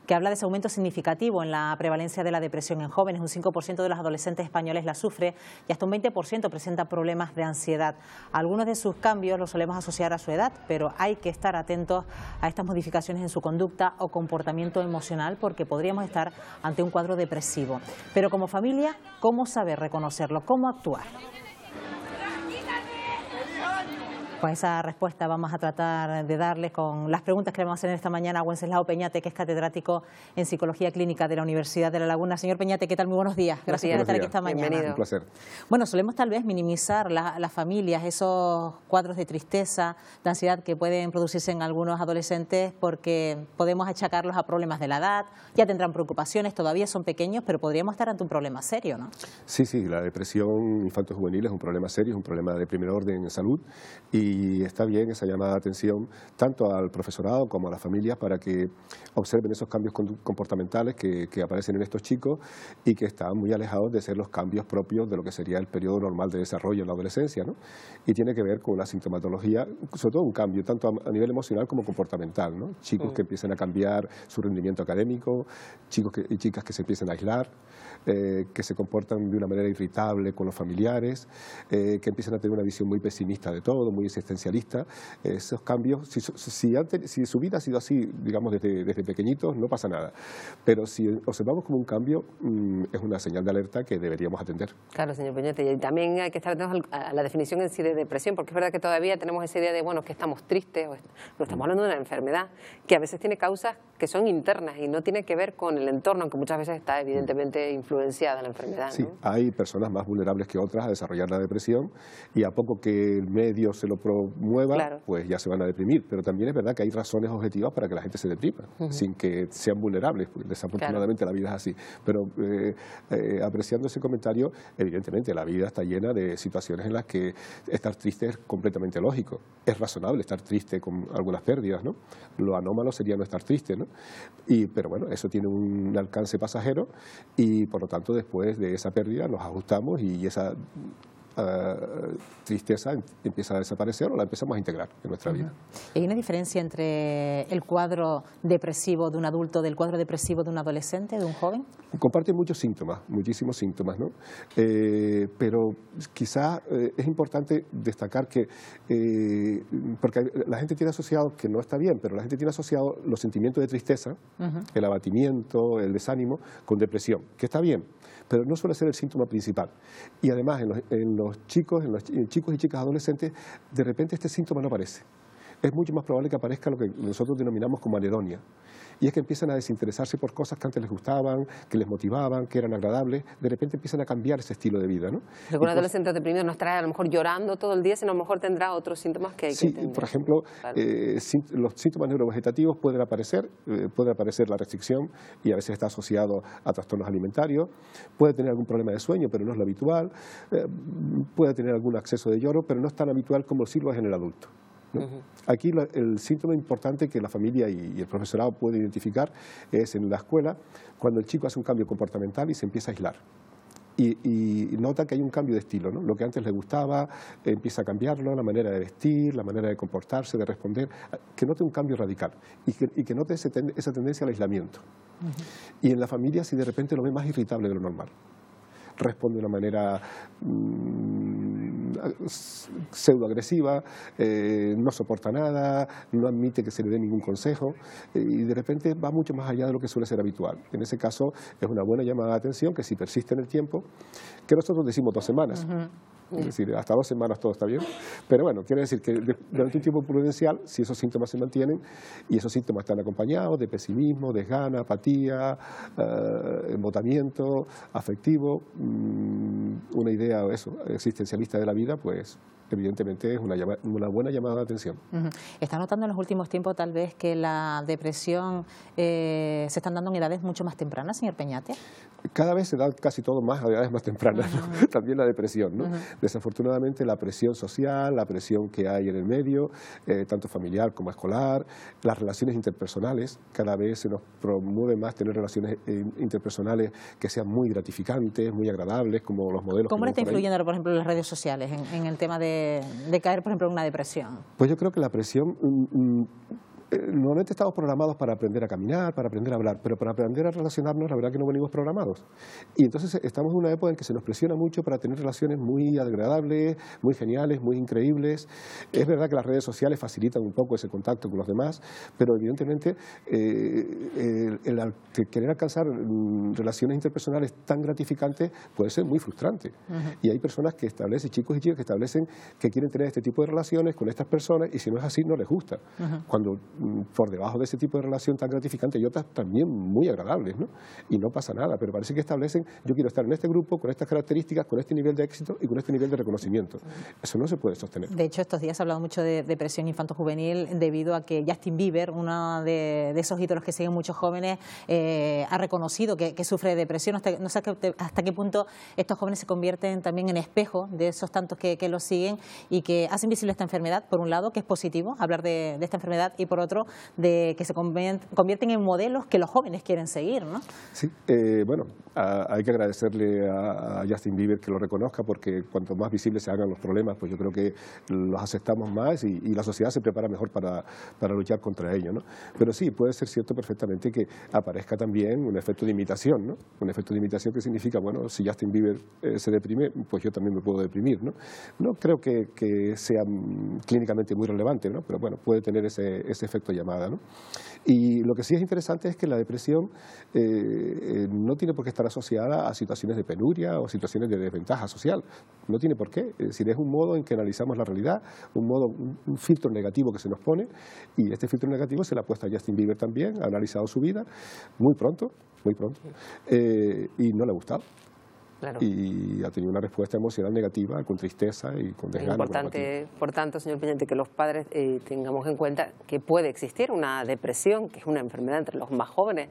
que habla de ese aumento significativo en la prevalencia de la depresión en jóvenes. Un 5% de los adolescentes españoles la sufre y hasta un 20% presenta problemas de ansiedad. Algunos de sus cambios los solemos asociar a su edad, pero hay que estar atentos a estas modificaciones en su conducta o comportamiento emocional porque podríamos estar ante un cuadro depresivo. Pero como familia, ¿cómo saber reconocerlo? ¿Cómo actuar? Con esa respuesta vamos a tratar de darles con las preguntas que le vamos a hacer esta mañana a Wenceslao Peñate, que es catedrático en Psicología Clínica de la Universidad de La Laguna. Señor Peñate, ¿qué tal? Muy buenos días. Gracias por estar aquí esta mañana. Bienvenido. Un placer. Bueno, solemos tal vez minimizar las familias, esos cuadros de tristeza, de ansiedad que pueden producirse en algunos adolescentes porque podemos achacarlos a problemas de la edad, ya tendrán preocupaciones, todavía son pequeños, pero podríamos estar ante un problema serio, ¿no? Sí, la depresión infanto-juvenil es un problema serio, es un problema de primer orden en salud y está bien esa llamada de atención tanto al profesorado como a las familias para que observen esos cambios comportamentales que aparecen en estos chicos y que están muy alejados de ser los cambios propios de lo que sería el periodo normal de desarrollo en la adolescencia, ¿no? Y tiene que ver con una sintomatología, sobre todo un cambio tanto a nivel emocional como comportamental, ¿no? Chicos que empiezan a cambiar su rendimiento académico, chicos y chicas que se empiezan a aislar, que se comportan de una manera irritable con los familiares, que empiezan a tener una visión muy pesimista de todo, muy existencialista. Esos cambios, si su vida ha sido así, digamos, desde pequeñitos, no pasa nada. Pero si observamos como un cambio, es una señal de alerta que deberíamos atender. Claro, señor Peñate, y también hay que estar atentos a la definición en sí de depresión, porque es verdad que todavía tenemos esa idea de, bueno, que estamos tristes, o no estamos hablando de una enfermedad, que a veces tiene causas que son internas y no tiene que ver con el entorno, aunque muchas veces está evidentemente influenciada la enfermedad, ¿no? Sí, hay personas más vulnerables que otras a desarrollar la depresión y a poco que el medio se lo promueva, claro, pues ya se van a deprimir. Pero también es verdad que hay razones objetivas para que la gente se deprima, sin que sean vulnerables, porque desafortunadamente la vida es así. Pero apreciando ese comentario, evidentemente la vida está llena de situaciones en las que estar triste es completamente lógico. Es razonable estar triste con algunas pérdidas, ¿no? Lo anómalo sería no estar triste, ¿no? Pero bueno, eso tiene un alcance pasajero y por lo tanto después de esa pérdida nos ajustamos y esa tristeza empieza a desaparecer o la empezamos a integrar en nuestra vida. ¿Hay una diferencia entre el cuadro depresivo de un adulto del cuadro depresivo de un adolescente, de un joven? Comparte muchos síntomas, muchísimos síntomas, ¿no? Pero quizá es importante destacar que, porque la gente tiene asociado, que no está bien, pero la gente tiene asociado los sentimientos de tristeza, el abatimiento, el desánimo, con depresión, que está bien, pero no suele ser el síntoma principal. Y además en los chicos y chicas adolescentes, de repente este síntoma no aparece. Es mucho más probable que aparezca lo que nosotros denominamos como anedonia. Y es que empiezan a desinteresarse por cosas que antes les gustaban, que les motivaban, que eran agradables. De repente empiezan a cambiar ese estilo de vida, ¿no? Un adolescente deprimido no estará a lo mejor llorando todo el día, sino a lo mejor tendrá otros síntomas que hay que entender. Por ejemplo, claro, los síntomas neurovegetativos puede aparecer la restricción y a veces está asociado a trastornos alimentarios, puede tener algún problema de sueño, pero no es lo habitual, puede tener algún acceso de lloro, pero no es tan habitual como sí lo es en el adulto, ¿no? Aquí el síntoma importante que la familia y el profesorado puede identificar es en la escuela, cuando el chico hace un cambio comportamental y se empieza a aislar. Y nota que hay un cambio de estilo, ¿no? Lo que antes le gustaba empieza a cambiarlo, la manera de vestir, la manera de comportarse, de responder, que note un cambio radical y que note esa tendencia al aislamiento. Y en la familia, si de repente lo ve más irritable de lo normal, responde de una manera pseudoagresiva, no soporta nada, no admite que se le dé ningún consejo y de repente va mucho más allá de lo que suele ser habitual. En ese caso es una buena llamada de atención que si persiste en el tiempo, que nosotros decimos 2 semanas, es decir, hasta 2 semanas todo está bien, pero bueno, quiere decir que durante un tiempo prudencial, si esos síntomas se mantienen y esos síntomas están acompañados de pesimismo, desgana, apatía, embotamiento afectivo, una idea existencialista de la vida, pues evidentemente es una buena llamada de atención. ¿Está notando en los últimos tiempos tal vez que la depresión se están dando en edades mucho más tempranas, señor Peñate? Cada vez se da casi todo más a edades más tempranas, ¿no? También la depresión, ¿no? Desafortunadamente la presión social, la presión que hay en el medio, tanto familiar como escolar, las relaciones interpersonales, cada vez se nos promueve más tener relaciones interpersonales que sean muy gratificantes, muy agradables, como los modelos. ¿Cómo le está influyendo ahora, por ejemplo, las redes sociales en el tema de caer, por ejemplo, en una depresión? Pues yo creo que la presión Normalmente estamos programados para aprender a caminar, para aprender a hablar, pero para aprender a relacionarnos, la verdad que no venimos programados. Y entonces estamos en una época en que se nos presiona mucho para tener relaciones muy agradables, muy geniales, muy increíbles. Es verdad que las redes sociales facilitan un poco ese contacto con los demás, pero evidentemente el querer alcanzar relaciones interpersonales tan gratificantes puede ser muy frustrante. Y hay personas que establecen, chicos y chicas que establecen que quieren tener este tipo de relaciones con estas personas y si no es así no les gusta. Cuando por debajo de ese tipo de relación tan gratificante hay otras también muy agradables, ¿no? Y no pasa nada, pero parece que establecen, yo quiero estar en este grupo con estas características, con este nivel de éxito y con este nivel de reconocimiento. Eso no se puede sostener. De hecho, estos días se ha hablado mucho de depresión infanto-juvenil debido a que Justin Bieber, uno de esos ídolos que siguen muchos jóvenes, ha reconocido que sufre de depresión. No sé hasta qué punto estos jóvenes se convierten también en espejo de esos tantos que los siguen y que hacen visible esta enfermedad, por un lado, que es positivo hablar de esta enfermedad, y por otro, de que se convierten en modelos que los jóvenes quieren seguir, ¿no? Sí, bueno, hay que agradecerle a Justin Bieber que lo reconozca, porque cuanto más visibles se hagan los problemas, pues yo creo que los aceptamos más y la sociedad se prepara mejor para luchar contra ello, ¿no? Pero sí, puede ser cierto perfectamente que aparezca también un efecto de imitación, ¿no? Un efecto de imitación que significa, bueno, si Justin Bieber se deprime, pues yo también me puedo deprimir, ¿no? No creo que sea clínicamente muy relevante, ¿no? Pero bueno, puede tener ese efecto llamada, ¿no? Y lo que sí es interesante es que la depresión no tiene por qué estar asociada a situaciones de penuria o situaciones de desventaja social. No tiene por qué. Es decir, es un modo en que analizamos la realidad, un filtro negativo que se nos pone, y este filtro negativo se le ha puesto a Justin Bieber también, ha analizado su vida muy pronto, y no le ha gustado. Claro. Y ha tenido una respuesta emocional negativa, con tristeza y con desgano. Es importante, por tanto, señor Peñate, que los padres tengamos en cuenta que puede existir una depresión, que es una enfermedad entre los más jóvenes.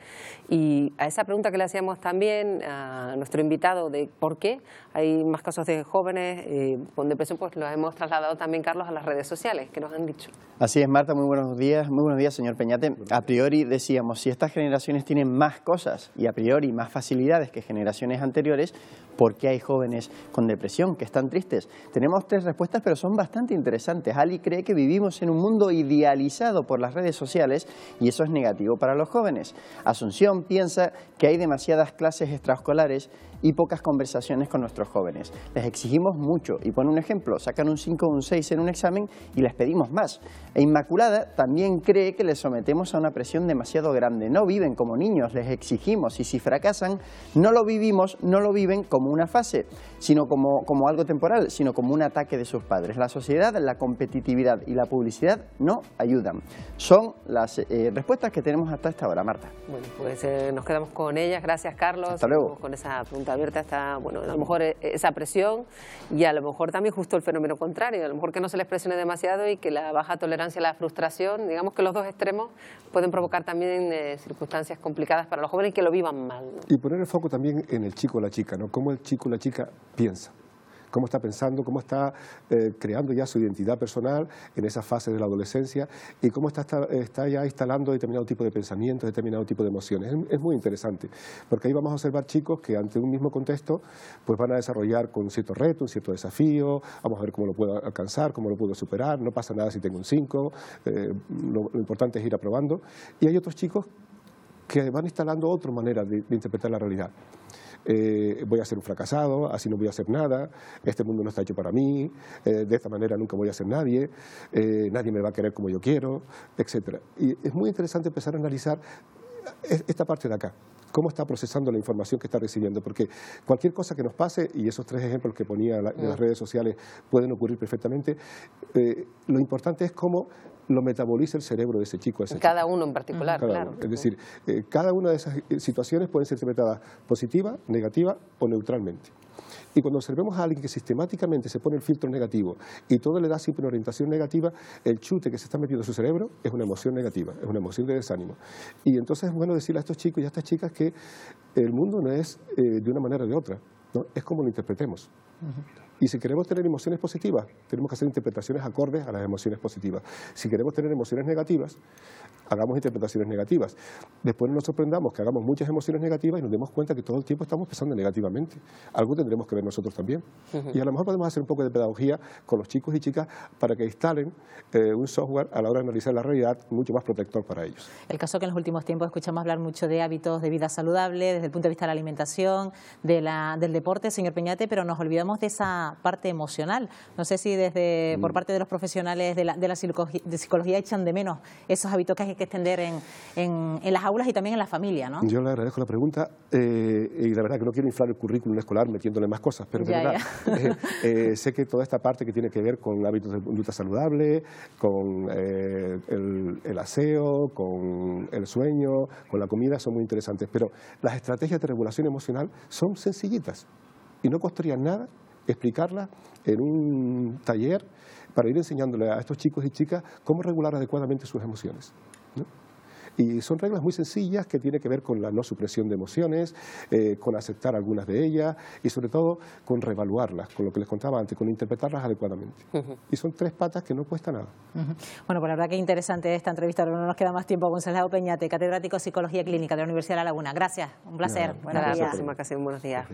Y a esa pregunta que le hacíamos también a nuestro invitado de por qué hay más casos de jóvenes con depresión, pues lo hemos trasladado también, Carlos, a las redes sociales, que nos han dicho. Así es, Marta, muy buenos días, señor Peñate. A priori decíamos, si estas generaciones tienen más cosas y a priori más facilidades que generaciones anteriores, ¿por qué hay jóvenes con depresión, que están tristes? Tenemos 3 respuestas, pero son bastante interesantes. Ali cree que vivimos en un mundo idealizado por las redes sociales y eso es negativo para los jóvenes. Asunción piensa que hay demasiadas clases extraescolares y pocas conversaciones con nuestros jóvenes. Les exigimos mucho y pone un ejemplo, sacan un 5 o un 6 en un examen y les pedimos más. E Inmaculada también cree que les sometemos a una presión demasiado grande. No viven como niños, les exigimos y si fracasan no lo viven como una fase, sino como algo temporal, sino como un ataque de sus padres. La sociedad, la competitividad y la publicidad no ayudan. Son las respuestas que tenemos hasta esta hora, Marta. Bueno, pues nos quedamos con ellas. Gracias, Carlos. Hasta luego. Con esa pregunta abierta está, bueno, a lo mejor esa presión y a lo mejor también justo el fenómeno contrario, a lo mejor que no se les presione demasiado y que la baja tolerancia a la frustración, digamos que los dos extremos pueden provocar también circunstancias complicadas para los jóvenes y que lo vivan mal, ¿no? Y poner el foco también en el chico o la chica, ¿no? Cómo el chico o la chica piensa. Cómo está pensando, cómo está creando ya su identidad personal en esa fase de la adolescencia y cómo está ya instalando determinado tipo de pensamientos, determinado tipo de emociones. Es muy interesante, porque ahí vamos a observar chicos que ante un mismo contexto pues van a desarrollar con un cierto reto, un cierto desafío, vamos a ver cómo lo puedo alcanzar, cómo lo puedo superar, no pasa nada si tengo un 5, lo importante es ir aprobando. Y hay otros chicos que van instalando otra manera de interpretar la realidad. Voy a ser un fracasado, así no voy a hacer nada, este mundo no está hecho para mí, de esta manera nunca voy a ser nadie, nadie me va a querer como yo quiero, etc. Y es muy interesante empezar a analizar esta parte de acá. Cómo está procesando la información que está recibiendo, porque cualquier cosa que nos pase, y esos 3 ejemplos que ponía en las redes sociales pueden ocurrir perfectamente, lo importante es cómo lo metaboliza el cerebro de ese chico. Cada uno en particular, claro. Es decir, cada una de esas situaciones pueden ser interpretadas positiva, negativa o neutralmente. Y cuando observemos a alguien que sistemáticamente se pone el filtro negativo y todo le da siempre una orientación negativa, el chute que se está metiendo en su cerebro es una emoción negativa, es una emoción de desánimo. Y entonces es bueno decirle a estos chicos y a estas chicas que el mundo no es de una manera o de otra, ¿no? Es como lo interpretemos. Y si queremos tener emociones positivas, tenemos que hacer interpretaciones acordes a las emociones positivas. Si queremos tener emociones negativas, hagamos interpretaciones negativas. Después no nos sorprendamos que hagamos muchas emociones negativas y nos demos cuenta que todo el tiempo estamos pensando negativamente. Algo tendremos que ver nosotros también. Y a lo mejor podemos hacer un poco de pedagogía con los chicos y chicas para que instalen un software a la hora de analizar la realidad mucho más protector para ellos. El caso que en los últimos tiempos escuchamos hablar mucho de hábitos de vida saludable, desde el punto de vista de la alimentación, del deporte, señor Peñate, pero nos olvidamos de esa parte emocional. No sé si desde por parte de los profesionales de la psicología echan de menos esos hábitos que hay que extender en las aulas y también en la familia, ¿no? Yo le agradezco la pregunta y la verdad que no quiero inflar el currículum escolar metiéndole más cosas, pero de verdad, sé que toda esta parte que tiene que ver con hábitos de conducta saludable, con el aseo, con el sueño, con la comida son muy interesantes, pero las estrategias de regulación emocional son sencillitas y no costaría nada explicarlas en un taller para ir enseñándole a estos chicos y chicas cómo regular adecuadamente sus emociones, ¿no? Y son reglas muy sencillas que tienen que ver con la no supresión de emociones, con aceptar algunas de ellas y sobre todo con reevaluarlas, con lo que les contaba antes, con interpretarlas adecuadamente. Y son 3 patas que no cuesta nada. Bueno, pues la verdad que interesante esta entrevista, pero no nos queda más tiempo. Gonzalo Peñate, catedrático de Psicología Clínica de la Universidad de La Laguna. Gracias, un placer. Buenos días. Buenos días.